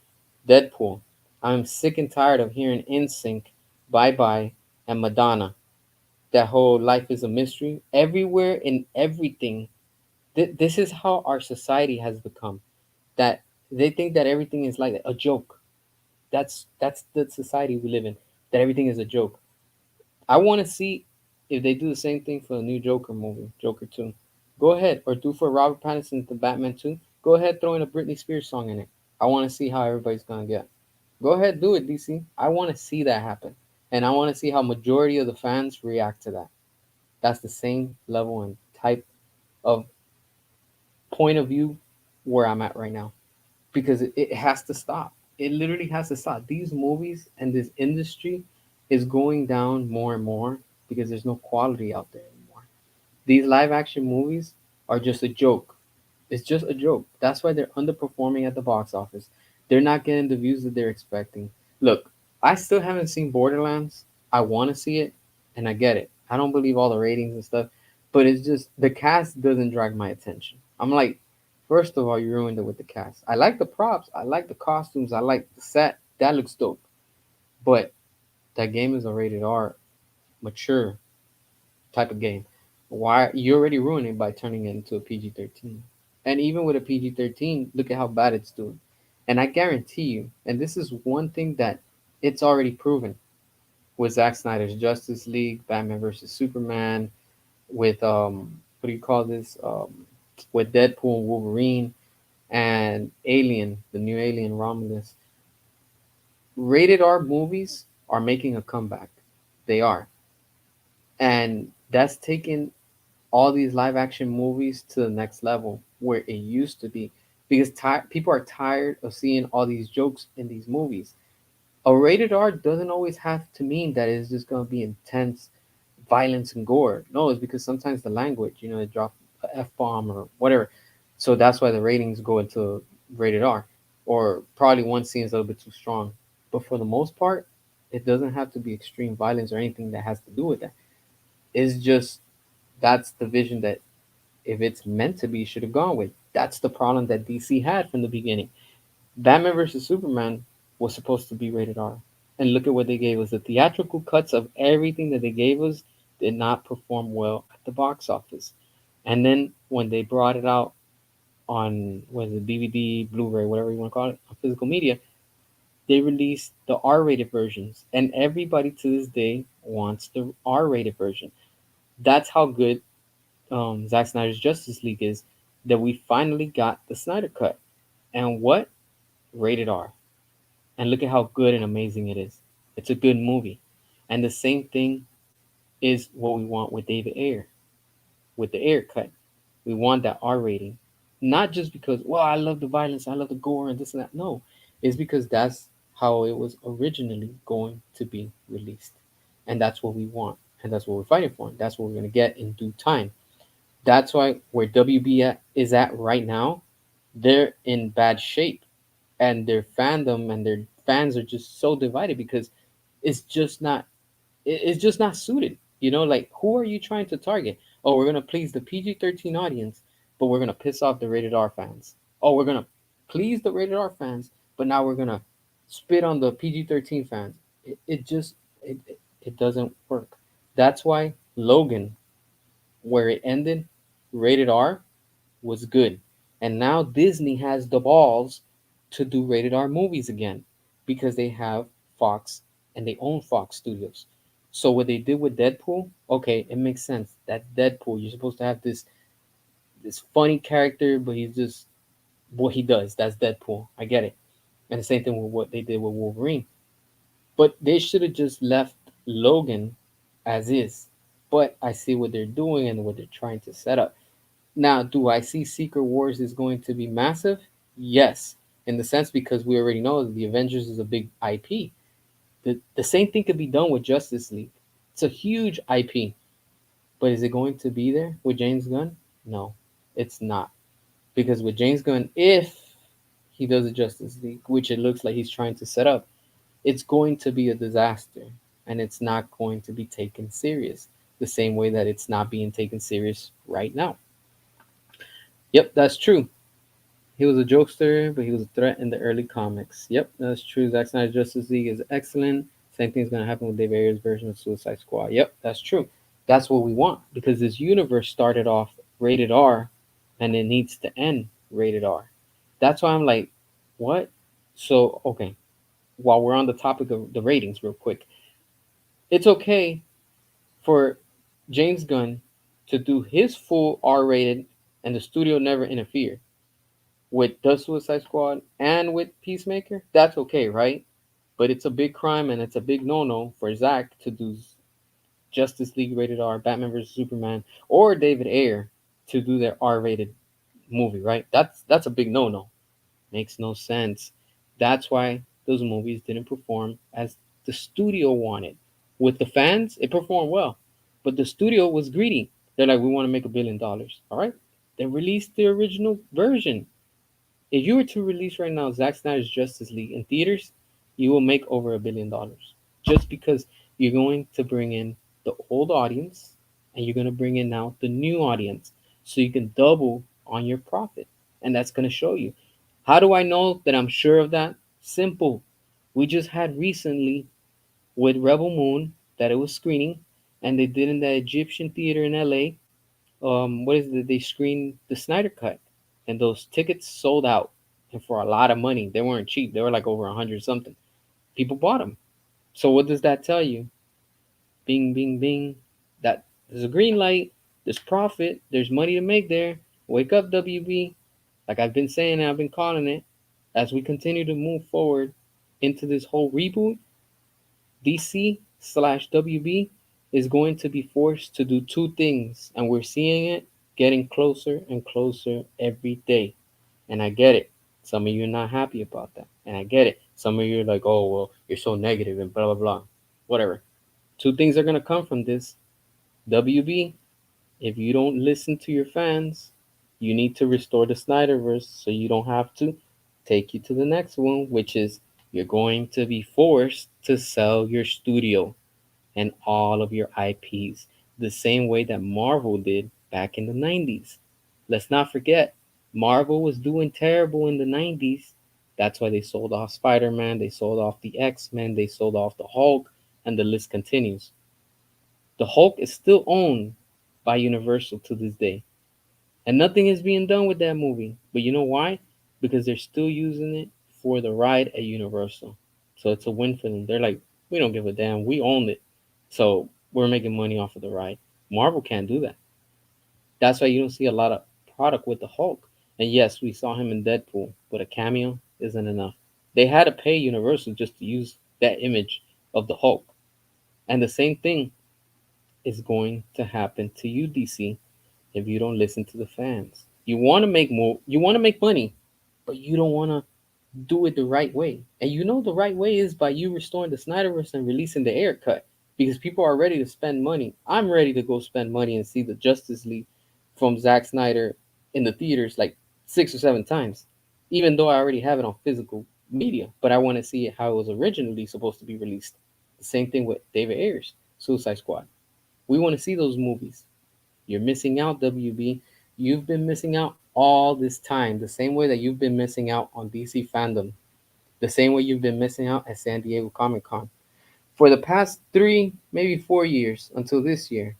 Deadpool. I'm sick and tired of hearing NSYNC, Bye Bye, and Madonna. That whole life is a mystery everywhere in everything. This is how our society has become. That they think that everything is like a joke. That's the society we live in. That everything is a joke. I want to see if they do the same thing for the new Joker movie, Joker 2. Go ahead, or do for Robert Pattinson the Batman 2. Go ahead, throw in a Britney Spears song in it. I want to see how everybody's gonna get. Go ahead, do it, DC. I want to see that happen, and I want to see how majority of the fans react to that. That's the same level and type of point of view where I'm at right now because it has to stop. It literally has to stop. These movies and this industry is going down more and more because there's no quality out there anymore. These live action movies are just a joke. It's just a joke. That's why they're underperforming at the box office. They're not getting the views that they're expecting. Look, I still haven't seen Borderlands. I want to see it, and I get it. I don't believe all the ratings and stuff, but it's just the cast doesn't drag my attention. I'm like, first of all, you ruined it with the cast. I like the props, I like the costumes, I like the set. That looks dope. But that game is a rated R, mature type of game. Why you already ruined it by turning it into a PG-13? And even with a PG-13, look at how bad it's doing. And I guarantee you, and this is one thing that it's already proven with Zack Snyder's Justice League, Batman versus Superman, with what do you call this? With Deadpool and Wolverine and Alien, the new Alien Romulus. Rated R movies are making a comeback. They are. And that's taken all these live action movies to the next level where it used to be because people are tired of seeing all these jokes in these movies. A rated R doesn't always have to mean that it's just going to be intense violence and gore. No, it's because sometimes the language, they drop a F bomb or whatever. So that's why the ratings go into rated R. Or probably one scene is a little bit too strong. But for the most part, it doesn't have to be extreme violence or anything that has to do with that. It's just that's the vision that if it's meant to be, should have gone with. That's the problem that DC had from the beginning. Batman versus Superman was supposed to be rated R. And look at what they gave us. The theatrical cuts of everything that they gave us did not perform well at the box office. And then when they brought it out on was it DVD, Blu-ray, whatever you want to call it, on physical media, they released the R-rated versions. And everybody to this day wants the R-rated version. That's how good Zack Snyder's Justice League is that we finally got the Snyder Cut. And what? Rated R. And look at how good and amazing it is. It's a good movie. And the same thing is what we want with David Ayer, with the Ayer Cut. We want that R rating. Not just because, well, I love the violence, I love the gore and this and that. No, it's because that's how it was originally going to be released. And that's what we want. And that's what we're fighting for. And that's what we're going to get in due time. That's why where WB is at right now, they're in bad shape, and their fandom and their fans are just so divided because it's just not it's just not suited. Like who are you trying to target? Oh, we're gonna please the PG-13 audience, but we're gonna piss off the rated R fans. Oh, we're gonna please the rated R fans, but now we're gonna spit on the PG-13 fans. It doesn't work. That's why Logan, where it ended, rated R, was good. And now Disney has the balls to do rated R movies again because they have Fox and they own Fox Studios. So what they did with Deadpool, okay, it makes sense. That's Deadpool. You're supposed to have this funny character, but he's just what he does. That's Deadpool. I get it. And the same thing with what they did with Wolverine. But they should have just left Logan as is. But I see what they're doing and what they're trying to set up. Now, do I see Secret Wars is going to be massive? Yes, in the sense because we already know that the Avengers is a big IP. The same thing could be done with Justice League. It's a huge IP, but is it going to be there with James Gunn? No, it's not. Because with James Gunn, if he does a Justice League, which it looks like he's trying to set up, it's going to be a disaster and it's not going to be taken serious the same way that it's not being taken serious right now. Yep, that's true. He was a jokester, but he was a threat in the early comics. Yep, that's true. Zack Snyder's Justice League is excellent. Same thing's gonna happen with Dave Ayer's version of Suicide Squad. Yep, that's true. That's what we want because this universe started off rated R, and it needs to end rated R. That's why I'm like, what? So okay, while we're on the topic of the ratings, real quick, it's okay for James Gunn to do his full R rated, and the studio never interfere with the Suicide Squad and with Peacemaker, that's okay, right? But it's a big crime and it's a big no-no for Zack to do Justice League rated R, Batman vs Superman, or David Ayer to do their R-rated movie, right? That's a big no-no. Makes no sense. That's why those movies didn't perform as the studio wanted. With the fans, it performed well, but the studio was greedy. They're like, we want to make $1 billion. All right, they released the original version. If you were to release right now Zack Snyder's Justice League in theaters, you will make over $1 billion. Just because you're going to bring in the old audience and you're going to bring in now the new audience. So you can double on your profit. And that's going to show you. How do I know that I'm sure of that? Simple. We just had recently with Rebel Moon that it was screening and they did in the Egyptian Theater in LA. What is it? They screened the Snyder Cut, and those tickets sold out, and for a lot of money. They weren't cheap. They were like over 100 something. People bought them. So what does that tell you? Bing, bing, bing. That there's a green light. There's profit. There's money to make there. Wake up, WB. Like I've been saying, I've been calling it. As we continue to move forward into this whole reboot, DC/WB is going to be forced to do two things, and we're seeing it getting closer and closer every day. And I get it. Some of you are not happy about that, and I get it. Some of you are like, "Oh, well, you're so negative and blah blah blah." Whatever. Two things are gonna come from this. WB, if you don't listen to your fans, you need to restore the Snyderverse so you don't have to take you to the next one, which is you're going to be forced to sell your studio and all of your IPs the same way that Marvel did back in the 90s. Let's not forget, Marvel was doing terrible in the 90s. That's why they sold off Spider Man, they sold off the X Men, they sold off the Hulk, and the list continues. The Hulk is still owned by Universal to this day. And nothing is being done with that movie. But you know why? Because they're still using it for the ride at Universal. So it's a win for them. They're like, we don't give a damn. We own it. So we're making money off of the ride. Marvel can't do that. That's why you don't see a lot of product with the Hulk. And yes, we saw him in Deadpool, but a cameo isn't enough. They had to pay Universal just to use that image of the Hulk. And the same thing is going to happen to you, DC, if you don't listen to the fans. You want to make more, you want to make money, but you don't want to do it the right way. And you know the right way is by you restoring the Snyderverse and releasing the air cut because people are ready to spend money. I'm ready to go spend money and see the Justice League from Zack Snyder in the theaters like 6 or 7 times, even though I already have it on physical media. But I want to see it how it was originally supposed to be released. The same thing with David Ayer's Suicide Squad. We want to see those movies. You're missing out, WB. You've been missing out all this time, the same way that you've been missing out on DC fandom, the same way you've been missing out at San Diego Comic Con. For the past 3, maybe 4 years until this year,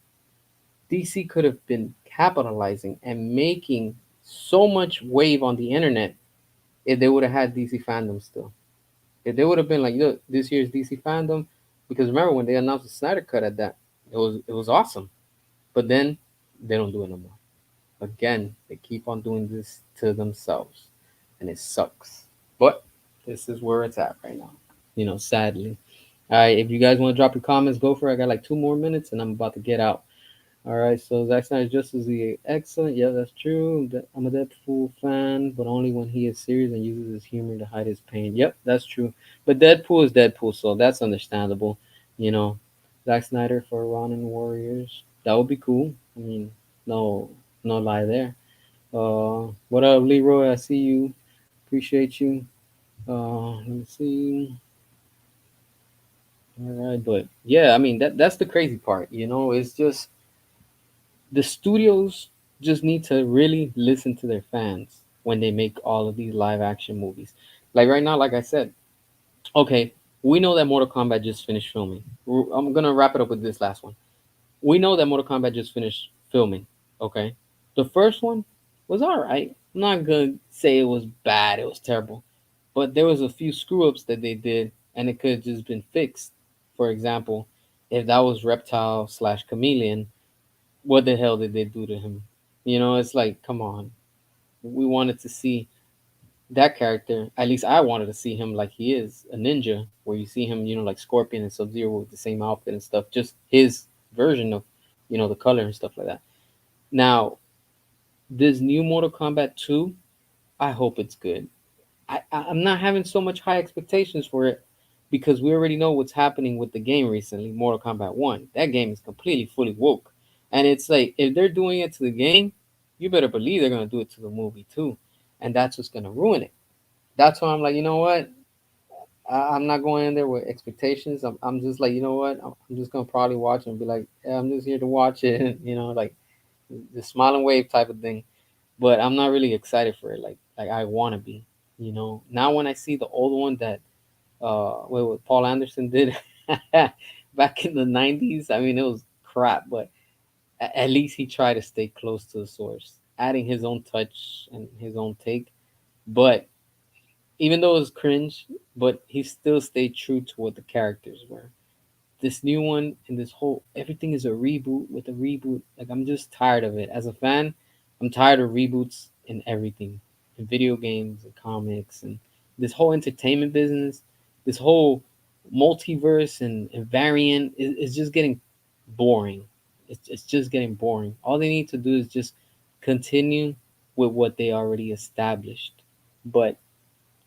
DC could have been capitalizing and making so much wave on the internet if they would have had DC fandom still. If they would have been like, look, this year's DC fandom, because remember when they announced the Snyder Cut at that, it was awesome. But then they don't do it no more. Again, they keep on doing this to themselves, and it sucks. But this is where it's at right now. Sadly. All right, if you guys want to drop your comments, go for it. I got like 2 more minutes, and I'm about to get out. All right, so Zack Snyder's Justice League, excellent. Yeah, that's true. I'm a Deadpool fan, but only when he is serious and uses his humor to hide his pain. Yep, that's true. But Deadpool is Deadpool, so that's understandable. You know, Zack Snyder for Ronin Warriors, that would be cool. I mean, no, no lie there. What up, Leroy? I see you. Appreciate you. Let me see. All right, but yeah, I mean that's the crazy part. It's just the studios just need to really listen to their fans when they make all of these live action movies. Like right now, like I said, okay, we know that Mortal Kombat just finished filming. I'm gonna wrap it up with this last one. We know that Mortal Kombat just finished filming. Okay, the first one was all right. I'm not gonna say it was bad. It was terrible, but there was a few screw ups that they did, and it could have just been fixed. For example, if that was Reptile slash Chameleon, what the hell did they do to him? You know, it's like, come on. We wanted to see that character. At least I wanted to see him like he is a ninja, where you see him, like Scorpion and Sub Zero with the same outfit and stuff. Just his version of, the color and stuff like that. Now, this new Mortal Kombat 2, I hope it's good. I'm not having so much high expectations for it because we already know what's happening with the game recently, Mortal Kombat 1. That game is completely fully woke. And it's like, if they're doing it to the game, you better believe they're going to do it to the movie too. And that's what's going to ruin it. That's why I'm like, you know what? I'm not going in there with expectations. I'm just like, you know what? I'm just going to probably watch it and be like, yeah, I'm just here to watch it, like the smile and wave type of thing. But I'm not really excited for it like I want to be. Now when I see the old one that what Paul Anderson did back in the '90s, I mean it was crap, but at least he tried to stay close to the source, adding his own touch and his own take. But even though it was cringe, but he still stayed true to what the characters were. This new one and this whole everything is a reboot with a reboot. Like I'm just tired of it. As a fan, I'm tired of reboots in everything, in video games and comics and this whole entertainment business, this whole multiverse and variant is just getting boring. It's just getting boring. All they need to do is just continue with what they already established. But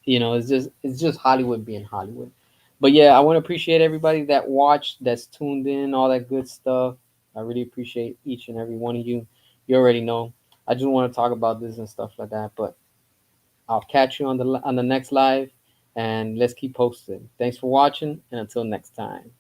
it's just Hollywood being Hollywood. But yeah, I want to appreciate everybody that watched, that's tuned in, all that good stuff. I really appreciate each and every one of you. You already know. I just want to talk about this and stuff like that. But I'll catch you on the next live, and let's keep posting. Thanks for watching, and until next time.